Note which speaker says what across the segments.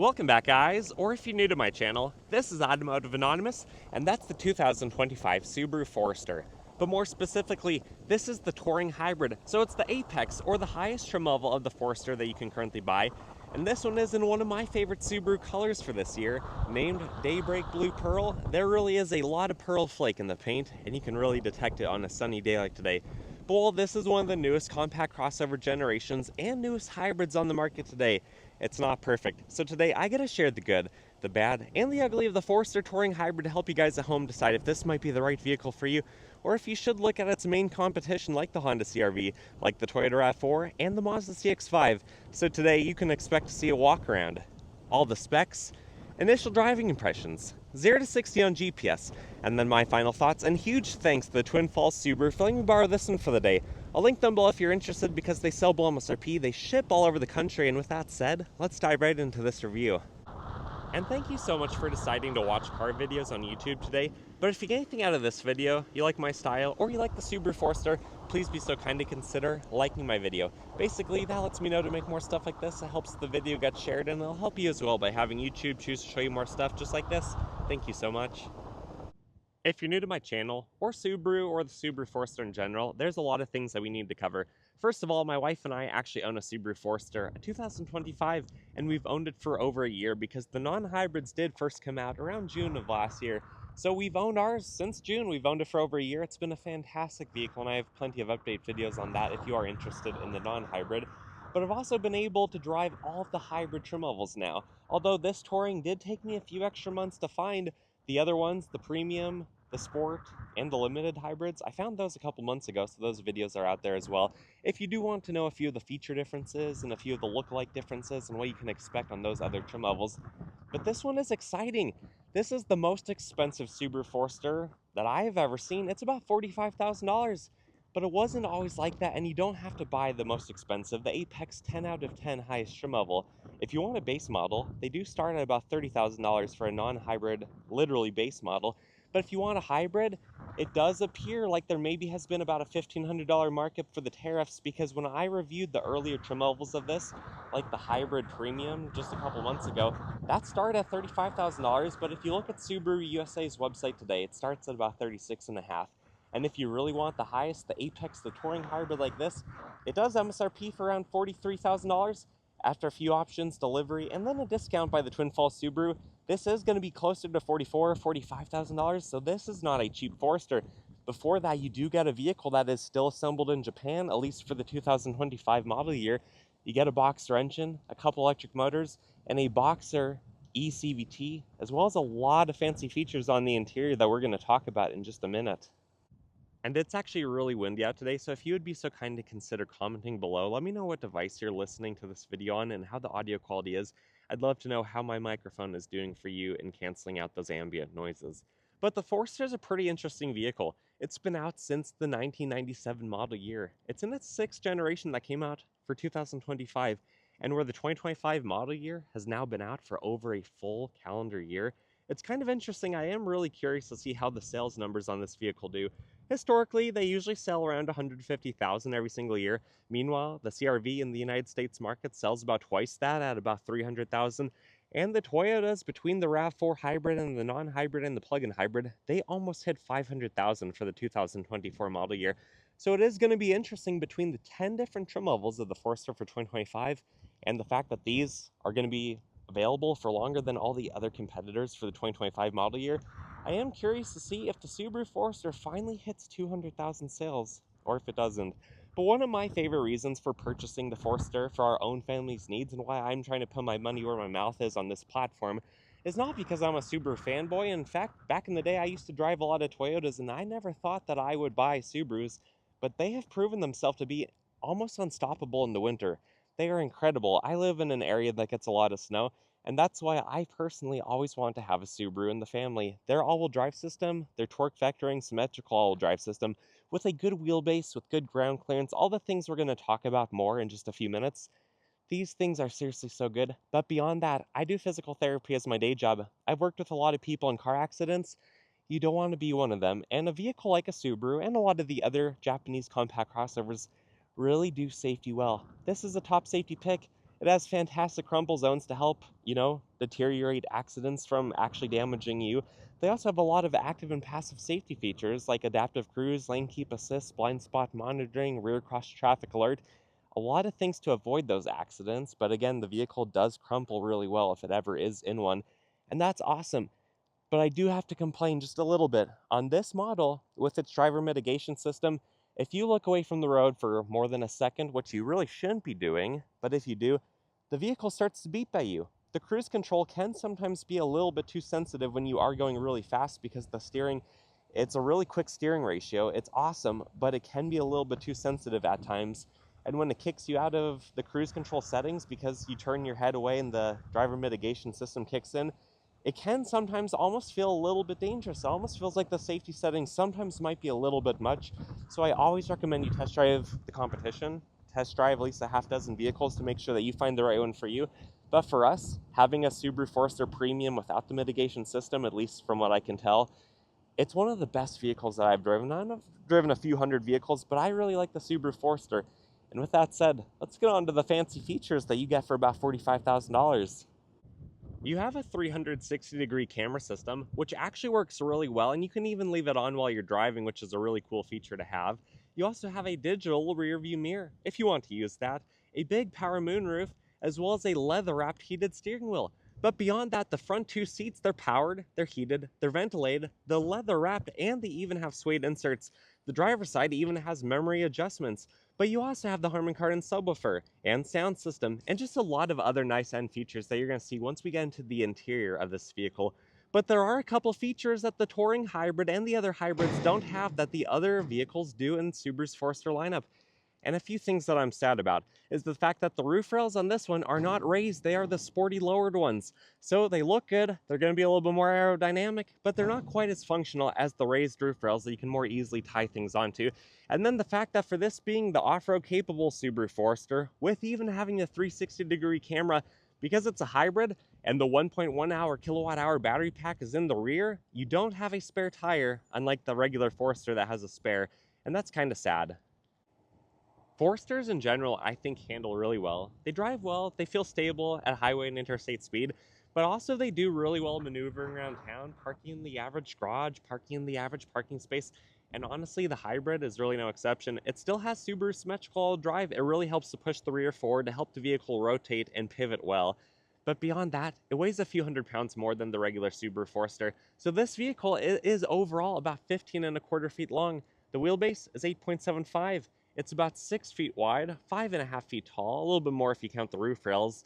Speaker 1: Welcome back, guys, or if you're new to my channel, this is Automotive Anonymous, and that's the 2025 Subaru Forester. But more specifically, this is the Touring Hybrid, so it's the apex or the highest trim level of the Forester that you can currently buy. And this one is in one of my favorite Subaru colors for this year, named Daybreak Blue Pearl. There really is a lot of pearl flake in the paint, and you can really detect it on a sunny day like today. But while this is one of the newest compact crossover generations and newest hybrids on the market today, it's not perfect. So today I get to share the good, the bad, and the ugly of the Forester Touring Hybrid to help you guys at home decide if this might be the right vehicle for you, or if you should look at its main competition like the Honda CR-V, like the Toyota RAV4, and the Mazda CX-50. So today you can expect to see a walk around, all the specs, initial driving impressions, 0 to 60 on GPS, and then my final thoughts, and huge thanks to the Twin Falls Subaru for letting me borrow this one for the day. I'll link them below if you're interested because they sell below MSRP, they ship all over the country, and with that said, let's dive right into this review. And thank you so much for deciding to watch car videos on YouTube today. But if you get anything out of this video, you like my style, or you like the Subaru Forester, please be so kind to consider liking my video. Basically, that lets me know to make more stuff like this. It helps the video get shared, and it'll help you as well by having YouTube choose to show you more stuff just like this. Thank you so much. If you're new to my channel, or Subaru, or the Subaru Forester in general, there's a lot of things that we need to cover. First of all, my wife and I actually own a Subaru Forester, a 2025, and we've owned it for over a year because the non-hybrids did first come out around June of last year. So we've owned ours since June. We've owned it for over a year. It's been a fantastic vehicle, and I have plenty of update videos on that if you are interested in the non-hybrid. But I've also been able to drive all of the hybrid trim levels now. Although this Touring did take me a few extra months to find, the other ones, the premium, the sport, and the limited hybrids, I found those a couple months ago, so those videos are out there as well. If you do want to know a few of the feature differences and a few of the look-alike differences and what you can expect on those other trim levels. But this one is exciting. This is the most expensive Subaru Forester that I have ever seen. It's about $45,000. But it wasn't always like that, and you don't have to buy the most expensive, the Apex 10 out of 10 highest trim level. If you want a base model, they do start at about $30,000 for a non-hybrid, literally base model. But if you want a hybrid, it does appear like there maybe has been about a $1,500 markup for the tariffs, because when I reviewed the earlier trim levels of this, like the hybrid premium just a couple months ago, that started at $35,000. But if you look at Subaru USA's website today, it starts at about $36,500. And if you really want the highest, the Apex, the Touring Hybrid like this, it does MSRP for around $43,000. After a few options, delivery, and then a discount by the Twin Falls Subaru, this is going to be closer to $44,000 or $45,000. So this is not a cheap Forester. Before that, you do get a vehicle that is still assembled in Japan, at least for the 2025 model year. You get a Boxer engine, a couple electric motors, and a Boxer eCVT, as well as a lot of fancy features on the interior that we're going to talk about in just a minute. And it's actually really windy out today, so if you would be so kind to consider commenting below, let me know what device you're listening to this video on and how the audio quality is. I'd love to know how my microphone is doing for you in canceling out those ambient noises. But the Forester is a pretty interesting vehicle. It's been out since the 1997 model year. It's in its 6th generation that came out for 2025, and where the 2025 model year has now been out for over a full calendar year. It's kind of interesting. I am really curious to see how the sales numbers on this vehicle do. Historically, they usually sell around 150,000 every single year. Meanwhile, the CR-V in the United States market sells about twice that at about 300,000. And the Toyotas, between the RAV4 Hybrid and the non-hybrid and the plug-in hybrid, they almost hit 500,000 for the 2024 model year. So it is going to be interesting between the 10 different trim levels of the Forester for 2025 and the fact that these are going to be available for longer than all the other competitors for the 2025 model year. I am curious to see if the Subaru Forester finally hits 200,000 sales, or if it doesn't. But one of my favorite reasons for purchasing the Forester for our own family's needs, and why I'm trying to put my money where my mouth is on this platform, is not because I'm a Subaru fanboy. In fact, back in the day I used to drive a lot of Toyotas, and I never thought that I would buy Subarus, but they have proven themselves to be almost unstoppable in the winter. They are incredible. I live in an area that gets a lot of snow, and that's why I personally always want to have a Subaru in the family. Their all-wheel drive system, their torque vectoring symmetrical all-wheel drive system, with a good wheelbase, with good ground clearance, all the things we're going to talk about more in just a few minutes. These things are seriously so good. But beyond that, I do physical therapy as my day job. I've worked with a lot of people in car accidents. You don't want to be one of them. And a vehicle like a Subaru and a lot of the other Japanese compact crossovers really do safety well. This is a top safety pick. It has fantastic crumple zones to help, deteriorate accidents from actually damaging you. They also have a lot of active and passive safety features like adaptive cruise, lane keep assist, blind spot monitoring, rear cross traffic alert. A lot of things to avoid those accidents, but again, the vehicle does crumple really well if it ever is in one. And that's awesome. But I do have to complain just a little bit. On this model, with its driver mitigation system, if you look away from the road for more than a second, which you really shouldn't be doing, but if you do, the vehicle starts to beep at you. The cruise control can sometimes be a little bit too sensitive when you are going really fast because the steering, it's a really quick steering ratio. It's awesome, but it can be a little bit too sensitive at times. And when it kicks you out of the cruise control settings because you turn your head away and the driver mitigation system kicks in, it can sometimes almost feel a little bit dangerous. It almost feels like the safety settings sometimes might be a little bit much. So I always recommend you test drive the competition, test drive at least a half dozen vehicles to make sure that you find the right one for you. But for us, having a Subaru Forester Premium without the mitigation system, at least from what I can tell, it's one of the best vehicles that I've driven. I've driven a few hundred vehicles, but I really like the Subaru Forester. And with that said, let's get on to the fancy features that you get for about $45,000. You have a 360-degree camera system, which actually works really well, and you can even leave it on while you're driving, which is a really cool feature to have. You also have a digital rear view mirror, if you want to use that, a big power moonroof, as well as a leather-wrapped heated steering wheel. But beyond that, the front two seats, they're powered, they're heated, they're ventilated, they're leather-wrapped, and they even have suede inserts. The driver's side even has memory adjustments. But you also have the Harman Kardon subwoofer and sound system and just a lot of other nice end features that you're going to see once we get into the interior of this vehicle. But there are a couple features that the Touring Hybrid and the other hybrids don't have that the other vehicles do in Subaru's Forester lineup. And a few things that I'm sad about is the fact that the roof rails on this one are not raised, they are the sporty lowered ones. So they look good, they're going to be a little bit more aerodynamic, but they're not quite as functional as the raised roof rails that you can more easily tie things onto. And then the fact that for this being the off-road capable Subaru Forester, with even having a 360-degree camera, because it's a hybrid and the 1.1 hour kilowatt hour battery pack is in the rear, you don't have a spare tire, unlike the regular Forester that has a spare, and that's kind of sad. Foresters in general, I think, handle really well. They drive well, they feel stable at highway and interstate speed, but also they do really well maneuvering around town, parking in the average garage, parking in the average parking space, and honestly, the hybrid is really no exception. It still has Subaru symmetrical drive. It really helps to push the rear forward to help the vehicle rotate and pivot well. But beyond that, it weighs a few hundred pounds more than the regular Subaru Forester. So this vehicle is overall about 15.25 feet long. The wheelbase is 8.75. It's about 6 feet wide, 5.5 feet tall, a little bit more if you count the roof rails,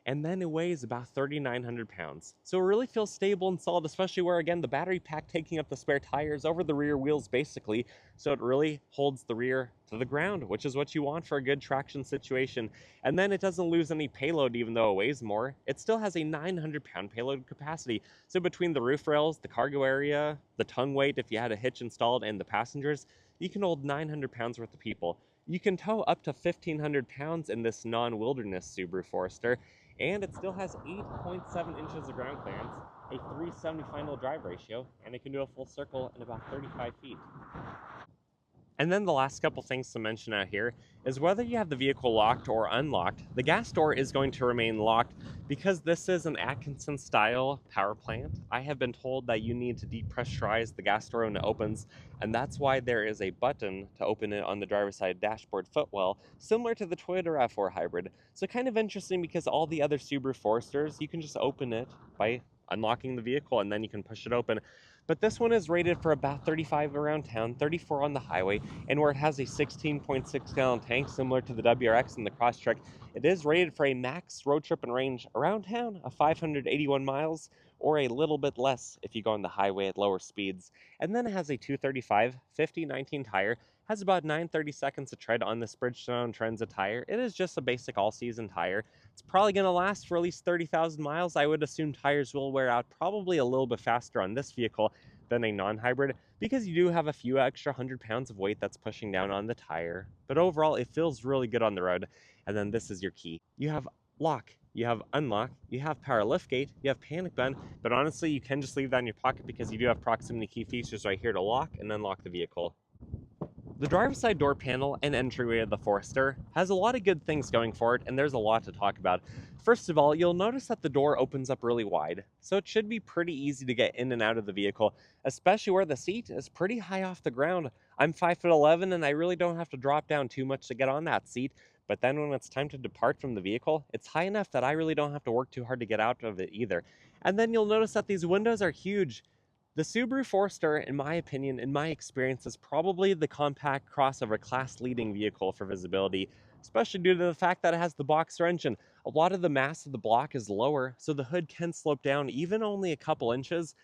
Speaker 1: and then it weighs about 3,900 pounds. So it really feels stable and solid, especially where, again, the battery pack taking up the spare tires over the rear wheels, basically, so it really holds the rear to the ground, which is what you want for a good traction situation. And then it doesn't lose any payload, even though it weighs more. It still has a 900-pound payload capacity. So between the roof rails, the cargo area, the tongue weight, if you had a hitch installed, and the passengers, you can hold 900 pounds worth of people. You can tow up to 1,500 pounds in this non-wilderness Subaru Forester, and it still has 8.7 inches of ground clearance, a 370 final drive ratio, and it can do a full circle in about 35 feet. And then the last couple things to mention out here is whether you have the vehicle locked or unlocked, the gas door is going to remain locked because this is an Atkinson style power plant. I have been told that you need to depressurize the gas door when it opens, and that's why there is a button to open it on the driver's side dashboard footwell, similar to the Toyota RAV4 Hybrid. So kind of interesting because all the other Subaru Foresters, you can just open it by unlocking the vehicle and then you can push it open. But this one is rated for about 35 around town, 34 on the highway, and where it has a 16.6 gallon tank similar to the WRX and the Crosstrek, it is rated for a max road trip and range around town of 581 miles, or a little bit less if you go on the highway at lower speeds. And then it has a 235 50/19 tire, has about 930 seconds of tread on this Bridgestone Transit tire. It is just a basic all-season tire. It's probably going to last for at least 30,000 miles. I would assume tires will wear out probably a little bit faster on this vehicle than a non-hybrid because you do have a few extra 100 pounds of weight that's pushing down on the tire. But overall, it feels really good on the road. And then this is your key. You have lock, you have unlock, you have power liftgate, you have panic button, but honestly, you can just leave that in your pocket because you do have proximity key features right here to lock and unlock the vehicle. The driver's side door panel and entryway of the Forester has a lot of good things going for it, and there's a lot to talk about. First of all, you'll notice that the door opens up really wide, so it should be pretty easy to get in and out of the vehicle, especially where the seat is pretty high off the ground. I'm 5'11", and I really don't have to drop down too much to get on that seat, but then when it's time to depart from the vehicle, it's high enough that I really don't have to work too hard to get out of it either. And then you'll notice that these windows are huge. The Subaru Forester, in my opinion, in my experience, is probably the compact crossover class-leading vehicle for visibility, especially due to the fact that it has the boxer engine. A lot of the mass of the block is lower, so the hood can slope down even only a couple inches.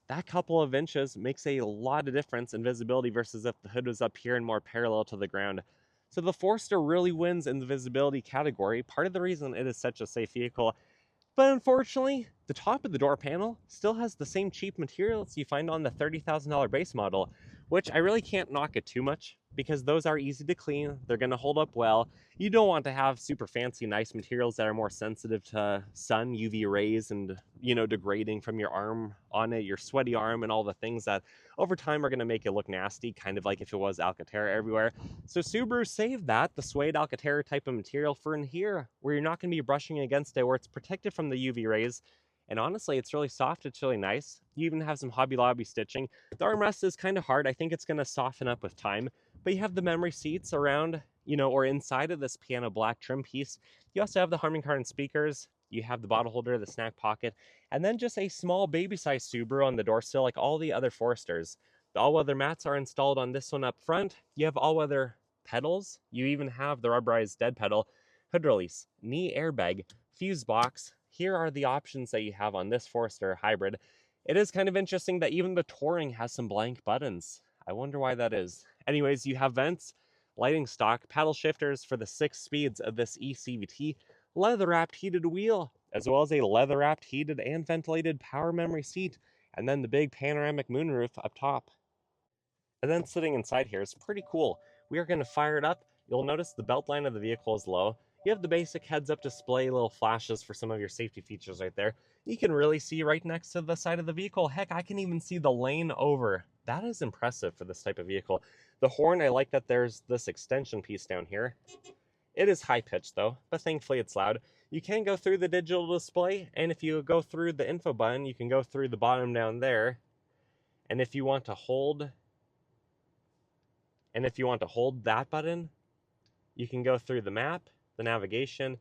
Speaker 1: That couple of inches makes a lot of difference in visibility versus if the hood was up here and more parallel to the ground. So the Forester really wins in the visibility category. Part of the reason it is such a safe vehicle. But unfortunately, the top of the door panel still has the same cheap materials you find on the $30,000 base model, which I really can't knock it too much because those are easy to clean. They're going to hold up well. You don't want to have super fancy, nice materials that are more sensitive to sun, UV rays, and, degrading from your arm on it, your sweaty arm, and all the things that over time are going to make it look nasty, kind of like if it was Alcantara everywhere. So Subaru saved that, the suede Alcantara type of material, for in here, where you're not going to be brushing against it, where it's protected from the UV rays. And honestly, it's really soft, it's really nice. You even have some Hobby Lobby stitching. The armrest is kind of hard. I think it's going to soften up with time. But you have the memory seats around, or inside of this piano black trim piece. You also have the Harman Kardon speakers. You have the bottle holder, the snack pocket, and then just a small baby-sized Subaru on the door sill like all the other Foresters. The all-weather mats are installed on this one up front. You have all-weather pedals. You even have the rubberized dead pedal, hood release, knee airbag, fuse box. Here are the options that you have on this Forester Hybrid. It is kind of interesting that even the Touring has some blank buttons. I wonder why that is. Anyways, you have vents, lighting stock, paddle shifters for the 6 speeds of this eCVT, leather-wrapped heated wheel, as well as a leather-wrapped heated and ventilated power memory seat, and then the big panoramic moonroof up top. And then sitting inside here is pretty cool. We are going to fire it up. You'll notice the belt line of the vehicle is low. You have the basic heads-up display, little flashes for some of your safety features right there. You can really see right next to the side of the vehicle. Heck, I can even see the lane over. That is impressive for this type of vehicle. The horn, I like that there's this extension piece down here. It is high-pitched though, but thankfully it's loud. You can go through the digital display, and if you go through the info button, you can go through the bottom down there. And if you want to hold that button, you can go through the map, the navigation,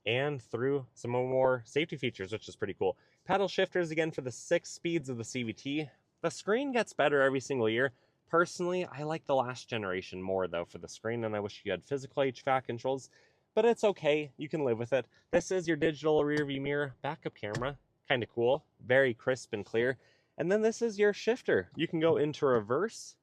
Speaker 1: and through some more safety features, which is pretty cool. Paddle shifters again for the 6 speeds of the CVT. The screen gets better every single year. Personally, I like the last generation more though for the screen, and I wish you had physical HVAC controls, but it's okay, you can live with it. This is your digital rear view mirror backup camera, kind of cool, very crisp and clear. And then this is your shifter. You can go into reverse.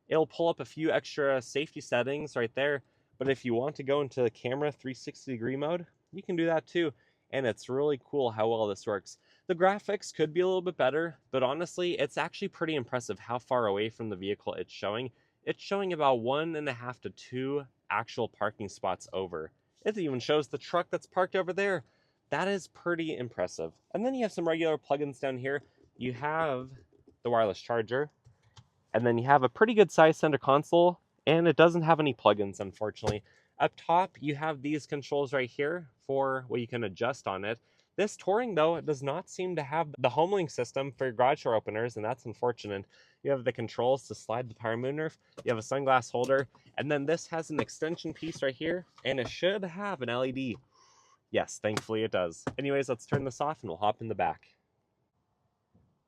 Speaker 1: It'll pull up a few extra safety settings right there. But if you want to go into the camera 360-degree mode, you can do that too. And it's really cool how well this works. The graphics could be a little bit better, but honestly, it's actually pretty impressive how far away from the vehicle it's showing. It's showing about 1.5 to 2 actual parking spots over. It even shows the truck that's parked over there. That is pretty impressive. And then you have some regular plugins down here. You have the wireless charger, and then you have a pretty good size center console, and it doesn't have any plugins, unfortunately. Up top, you have these controls right here for what you can adjust on it. This Touring, though, does not seem to have the HomeLink system for your garage door openers, and that's unfortunate. You have the controls to slide the power moonroof, you have a sunglass holder, and then this has an extension piece right here, and it should have an LED. Yes, thankfully it does. Anyways, let's turn this off and we'll hop in the back.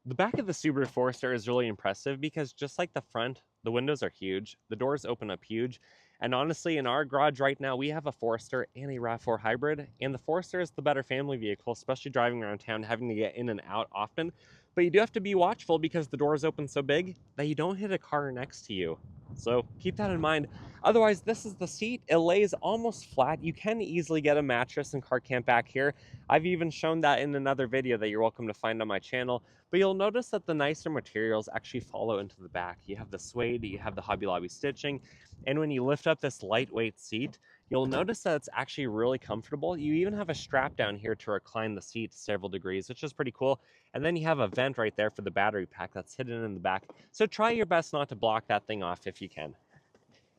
Speaker 1: The back of the Subaru Forester is really impressive because just like the front, the windows are huge, the doors open up huge, and honestly, in our garage right now, we have a Forester and a RAV4 Hybrid, and the Forester is the better family vehicle, especially driving around town, having to get in and out often. But you do have to be watchful because the doors open so big that you don't hit a car next to you. So keep that in mind. Otherwise, this is the seat. It lays almost flat. You can easily get a mattress and car camp back here. I've even shown that in another video that you're welcome to find on my channel. But you'll notice that the nicer materials actually follow into the back. You have the suede, you have the Hobby Lobby stitching, and when you lift up this lightweight seat, you'll notice that it's actually really comfortable. You even have a strap down here to recline the seat several degrees, which is pretty cool. And then you have a vent right there for the battery pack that's hidden in the back. So try your best not to block that thing off if you can.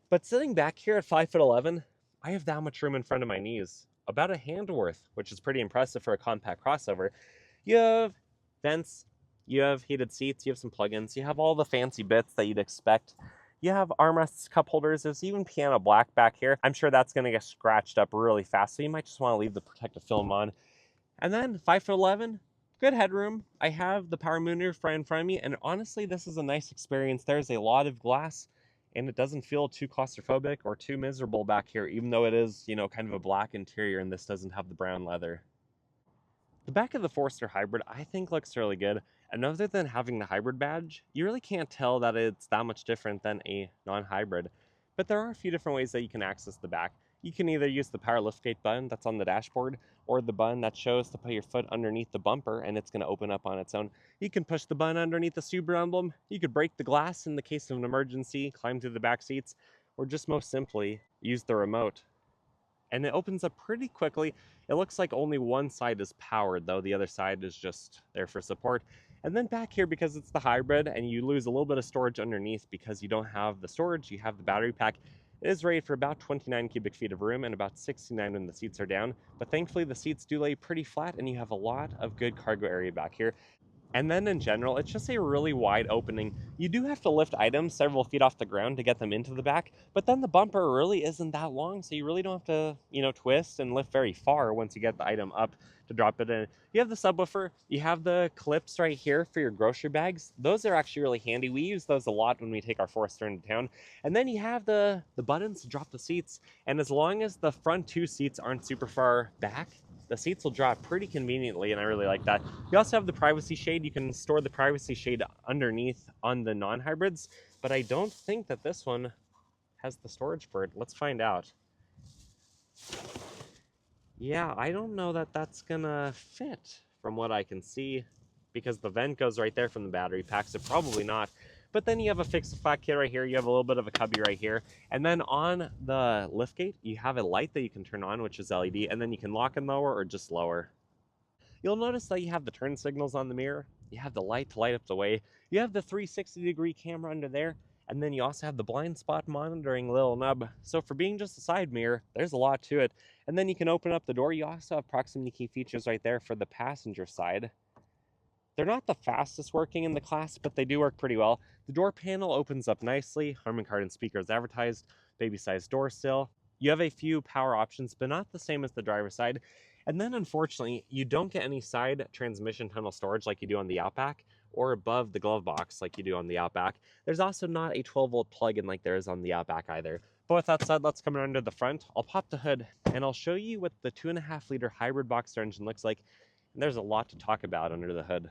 Speaker 1: But sitting back here at 5'11", I have that much room in front of my knees, about a hand worth, which is pretty impressive for a compact crossover. You have vents, you have heated seats, you have some plugins, you have all the fancy bits that you'd expect. You have armrests, cup holders, there's even piano black back here. I'm sure that's gonna get scratched up really fast, so you might just wanna leave the protective film on. And then 5'11", good headroom. I have the power moonroof right in front of me, and honestly, this is a nice experience. There's a lot of glass, and it doesn't feel too claustrophobic or too miserable back here, even though it is, kind of a black interior, and this doesn't have the brown leather. The back of the Forester Hybrid, I think, looks really good. And other than having the hybrid badge, you really can't tell that it's that much different than a non-hybrid. But there are a few different ways that you can access the back. You can either use the power liftgate button that's on the dashboard, or the button that shows to put your foot underneath the bumper and it's going to open up on its own. You can push the button underneath the Subaru emblem. You could break the glass in the case of an emergency, climb through the back seats, or just most simply use the remote. And it opens up pretty quickly. It looks like only one side is powered, though the other side is just there for support. And then back here, because it's the hybrid and you lose a little bit of storage underneath because you don't have the storage, you have the battery pack. It is rated for about 29 cubic feet of room and about 69 when the seats are down. But thankfully the seats do lay pretty flat and you have a lot of good cargo area back here. And then in general, it's just a really wide opening. You do have to lift items several feet off the ground to get them into the back, but then the bumper really isn't that long, so you really don't have to, twist and lift very far once you get the item up to drop it in. You have the subwoofer, you have the clips right here for your grocery bags. Those are actually really handy. We use those a lot when we take our Forester into town. And then you have the buttons to drop the seats, and as long as the front two seats aren't super far back, the seats will drop pretty conveniently, and I really like that. You also have the privacy shade. You can store the privacy shade underneath on the non-hybrids, but I don't think that this one has the storage for it. Let's find out. Yeah, I don't know that that's gonna fit from what I can see, because the vent goes right there from the battery pack, so probably not. But then you have a fixed flat kit right here, you have a little bit of a cubby right here, and then on the liftgate, you have a light that you can turn on, which is LED, and then you can lock and lower or just lower. You'll notice that you have the turn signals on the mirror, you have the light to light up the way, you have the 360-degree camera under there, and then you also have the blind spot monitoring little nub. So for being just a side mirror, there's a lot to it. And then you can open up the door. You also have proximity key features right there for the passenger side. They're not the fastest working in the class, but they do work pretty well. The door panel opens up nicely. Harman Kardon speakers advertised, baby-sized door sill. You have a few power options, but not the same as the driver's side. And then unfortunately, you don't get any side transmission tunnel storage like you do on the Outback, or above the glove box like you do on the Outback. There's also not a 12-volt plug-in like there is on the Outback either. But with that said, let's come around to the front. I'll pop the hood, and I'll show you what the 2.5-liter hybrid boxer engine looks like. And there's a lot to talk about under the hood.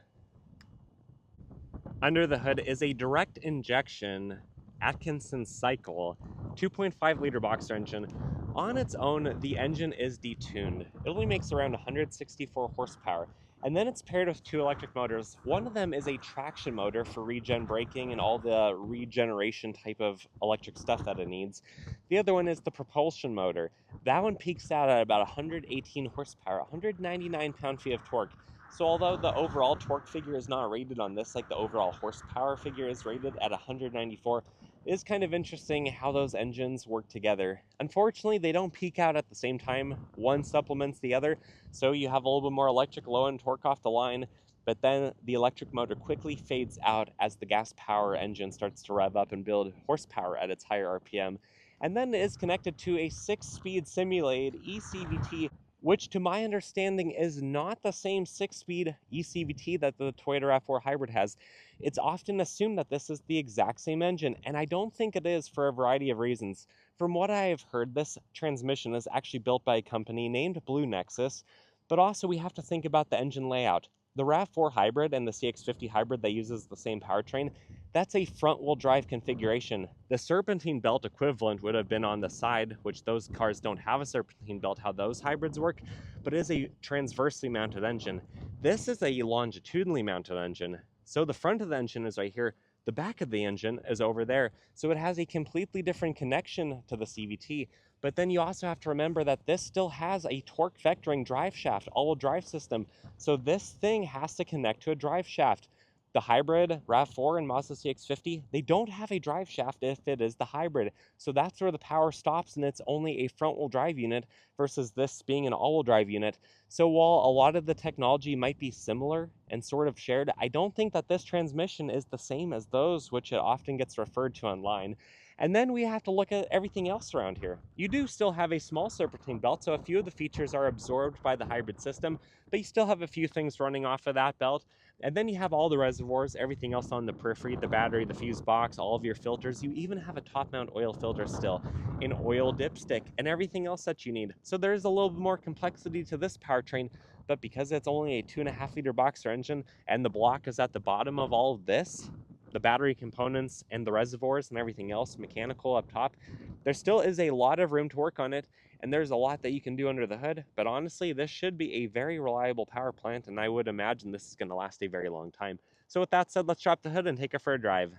Speaker 1: Under the hood is a direct injection Atkinson cycle 2.5-liter boxer engine. On its own, the engine is detuned. It only makes around 164 horsepower. And then it's paired with two electric motors. One of them is a traction motor for regen braking and all the regeneration type of electric stuff that it needs. The other one is the propulsion motor. That one peaks out at about 118 horsepower, 199 pound-feet of torque. So although the overall torque figure is not rated on this, like the overall horsepower figure is rated at 194, it is kind of interesting how those engines work together. Unfortunately, they don't peak out at the same time. One supplements the other, so you have a little bit more electric low-end torque off the line, but then the electric motor quickly fades out as the gas power engine starts to rev up and build horsepower at its higher RPM. And then it is connected to a 6-speed simulated eCVT, which to my understanding is not the same 6-speed eCVT that the Toyota RAV4 Hybrid has. It's often assumed that this is the exact same engine, and I don't think it is for a variety of reasons. From what I have heard, this transmission is actually built by a company named Blue Nexus, but also we have to think about the engine layout. The RAV4 Hybrid and the CX-50 Hybrid that uses the same powertrain, that's a front-wheel drive configuration. The serpentine belt equivalent would have been on the side, which those cars don't have a serpentine belt, how those hybrids work, but it is a transversely mounted engine. This is a longitudinally mounted engine. So the front of the engine is right here, the back of the engine is over there. So it has a completely different connection to the CVT. But then you also have to remember that this still has a torque vectoring drive shaft, all-wheel drive system. So this thing has to connect to a drive shaft. The hybrid RAV4 and Mazda CX-50, they don't have a drive shaft if it is the hybrid. So that's where the power stops, and it's only a front-wheel drive unit versus this being an all-wheel drive unit. So while a lot of the technology might be similar and sort of shared, I don't think that this transmission is the same as those, which it often gets referred to online. And then we have to look at everything else around here. You do still have a small serpentine belt, so a few of the features are absorbed by the hybrid system, but you still have a few things running off of that belt. And then you have all the reservoirs, everything else on the periphery, the battery, the fuse box, all of your filters. You even have a top mount oil filter still, an oil dipstick, and everything else that you need. So there's a little bit more complexity to this powertrain, but because it's only a 2.5-liter boxer engine and the block is at the bottom of all of this, the battery components and the reservoirs and everything else mechanical up top, there still is a lot of room to work on it, and there's a lot that you can do under the hood. But honestly, this should be a very reliable power plant, and I would imagine this is going to last a very long time. So with that said, let's drop the hood and take it for a drive.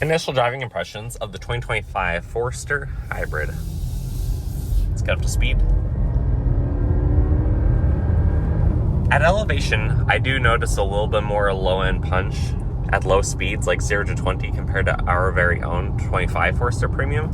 Speaker 1: Initial driving impressions of the 2025 Forester Hybrid. Let's get up to speed. At elevation, I do notice a little bit more low-end punch at low speeds, like 0 to 20, compared to our very own 25 Forester Premium.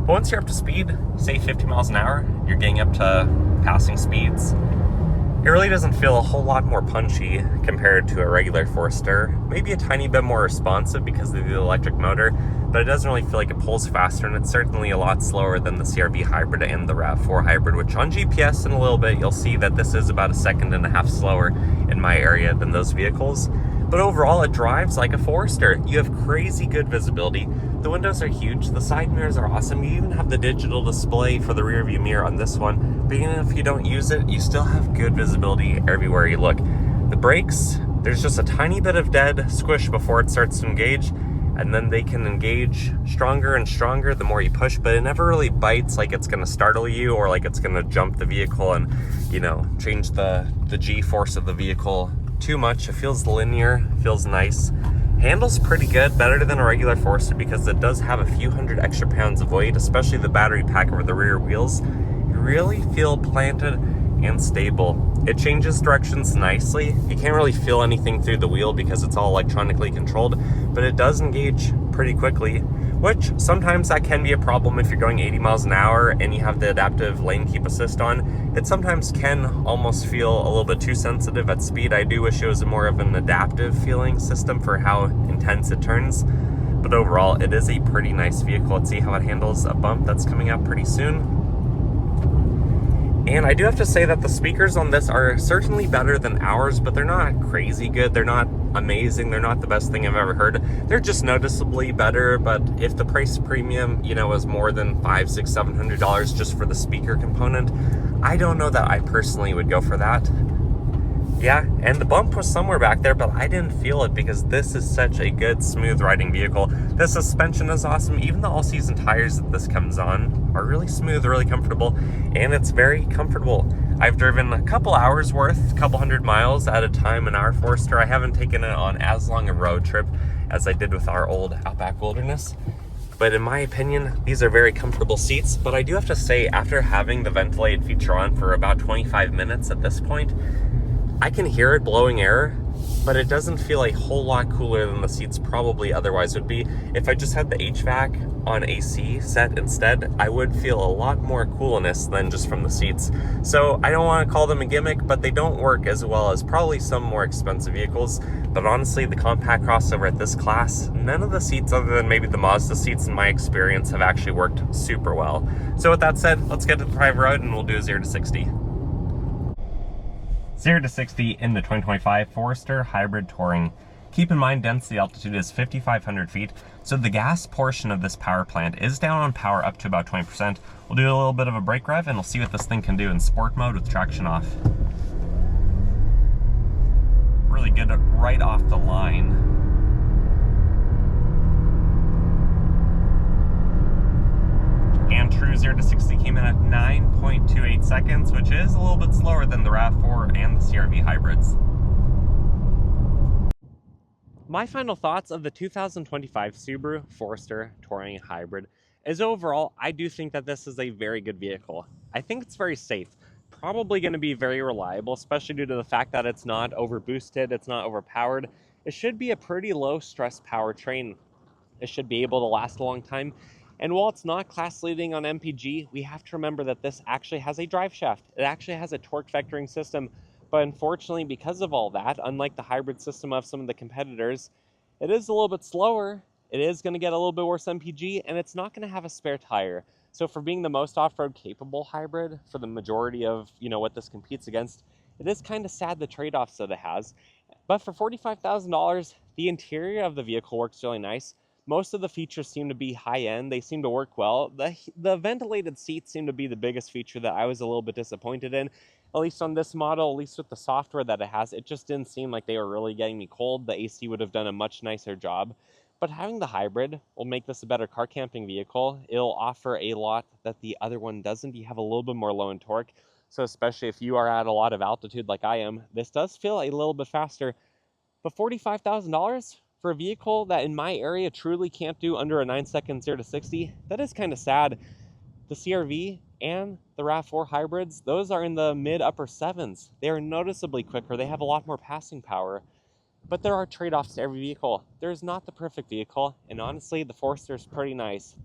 Speaker 1: But once you're up to speed, say 50 miles an hour, you're getting up to passing speeds, it really doesn't feel a whole lot more punchy compared to a regular Forester. Maybe a tiny bit more responsive because of the electric motor, but it doesn't really feel like it pulls faster, and it's certainly a lot slower than the CR-V Hybrid and the RAV4 Hybrid, which on GPS in a little bit, you'll see that this is about 1.5 seconds slower in my area than those vehicles. But overall, it drives like a Forester. You have crazy good visibility. The windows are huge. The side mirrors are awesome. You even have the digital display for the rear view mirror on this one. But even if you don't use it, you still have good visibility everywhere you look. The brakes, there's just a tiny bit of dead squish before it starts to engage, and then they can engage stronger and stronger the more you push, but it never really bites like it's going to startle you or like it's going to jump the vehicle and, you know, change the G-force of the vehicle too much. It feels linear, feels nice. Handles pretty good, better than a regular Forester because it does have a few hundred extra pounds of weight, especially the battery pack over the rear wheels. You really feel planted and stable. It changes directions nicely. You can't really feel anything through the wheel because it's all electronically controlled, but it does engage pretty quickly, which sometimes that can be a problem if you're going 80 miles an hour and you have the adaptive lane keep assist on. It sometimes can almost feel a little bit too sensitive at speed. I do wish it was more of an adaptive feeling system for how intense it turns, but overall it is a pretty nice vehicle. Let's see how it handles a bump that's coming up pretty soon. And I do have to say that the speakers on this are certainly better than ours, but they're not crazy good. They're not amazing. They're not the best thing I've ever heard. They're just noticeably better, but if the price premium, you know, is more than $500, $600, $700 just for the speaker component, I don't know that I personally would go for that. Yeah, and the bump was somewhere back there, but I didn't feel it because this is such a good, smooth riding vehicle. The suspension is awesome. Even the all-season tires that this comes on are really smooth, really comfortable, and it's very comfortable. I've driven a couple hours worth, a couple hundred miles at a time in our Forester. I haven't taken it on as long a road trip as I did with our old Outback Wilderness. But in my opinion, these are very comfortable seats. But I do have to say, after having the ventilated feature on for about 25 minutes at this point, I can hear it blowing air, but it doesn't feel a whole lot cooler than the seats probably otherwise would be. If I just had the HVAC on AC set instead, I would feel a lot more coolness than just from the seats. So I don't want to call them a gimmick, but they don't work as well as probably some more expensive vehicles. But honestly, the compact crossover at this class, none of the seats other than maybe the Mazda seats in my experience have actually worked super well. So with that said, let's get to the private road and we'll do a 0 to 60. 0 to 60 in the 2025 Forester Hybrid Touring. Keep in mind, density altitude is 5,500 feet, so the gas portion of this power plant is down on power up to about 20%. We'll do a little bit of a brake rev and we'll see what this thing can do in sport mode with traction off. Really good right off the line. And true 0 to 60 came in at 9.28 seconds, which is a little bit slower than the RAV4 and the CR-V hybrids. My final thoughts of the 2025 Subaru Forester Touring Hybrid is overall, I do think that this is a very good vehicle. I think it's very safe. probably going to be very reliable, especially due to the fact that it's not overboosted, it's not overpowered. It should be a pretty low stress powertrain. It should be able to last a long time. And while it's not class leading on MPG, we have to remember that this actually has a drive shaft. It actually has a torque vectoring system. But unfortunately, because of all that, unlike the hybrid system of some of the competitors, it is a little bit slower. It is going to get a little bit worse MPG, and it's not going to have a spare tire. So for being the most off-road capable hybrid for the majority of, what this competes against, it is kind of sad the trade-offs that it has. But for $45,000, the interior of the vehicle works really nice. Most of the features seem to be high-end. They seem to work well. The ventilated seats seem to be the biggest feature that I was a little bit disappointed in. At least on this model, at least with the software that it has, it just didn't seem like they were really getting me cold. The AC would have done a much nicer job. But having the hybrid will make this a better car camping vehicle. It'll offer a lot that the other one doesn't. You have a little bit more low in torque. So especially if you are at a lot of altitude like I am, this does feel a little bit faster. But $45,000 for a vehicle that in my area truly can't do under a 9-second 0 to 60, that is kind of sad. The CR-V and the RAV4 hybrids, those are in the mid-upper 7s. They are noticeably quicker. They have a lot more passing power. But there are trade-offs to every vehicle. There's not the perfect vehicle, and honestly, the Forester is pretty nice.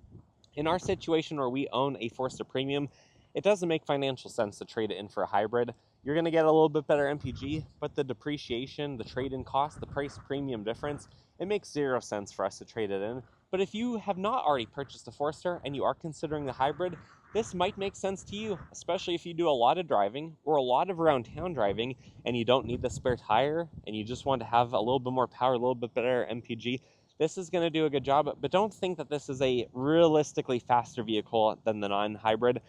Speaker 1: In our situation where we own a Forester Premium, it doesn't make financial sense to trade it in for a hybrid. You're going to get a little bit better MPG, but the depreciation, the trade-in cost, the price premium difference, it makes zero sense for us to trade it in. But if you have not already purchased a Forester and you are considering the hybrid, this might make sense to you, especially if you do a lot of driving or a lot of around town driving and you don't need the spare tire and you just want to have a little bit more power, a little bit better MPG. This is going to do a good job, but don't think that this is a realistically faster vehicle than the non-hybrid.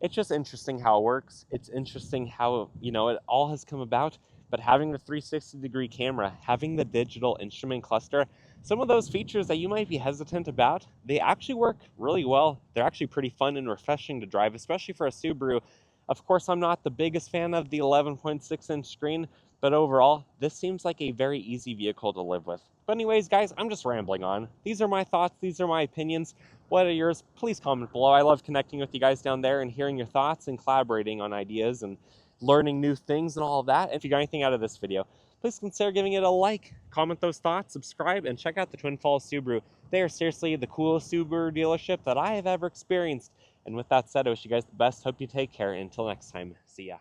Speaker 1: It's just interesting how it works. It's interesting how, it all has come about. But having the 360-degree camera, having the digital instrument cluster, some of those features that you might be hesitant about, they actually work really well. They're actually pretty fun and refreshing to drive, especially for a Subaru. Of course, I'm not the biggest fan of the 11.6-inch screen, but overall, this seems like a very easy vehicle to live with. But anyways, guys, I'm just rambling on. These are my thoughts. These are my opinions. What are yours? Please comment below. I love connecting with you guys down there and hearing your thoughts and collaborating on ideas and learning new things and all of that. And if you got anything out of this video, please consider giving it a like, comment those thoughts, subscribe, and check out the Twin Falls Subaru. They are seriously the coolest Subaru dealership that I have ever experienced. And with that said, I wish you guys the best. Hope you take care. And until next time, see ya.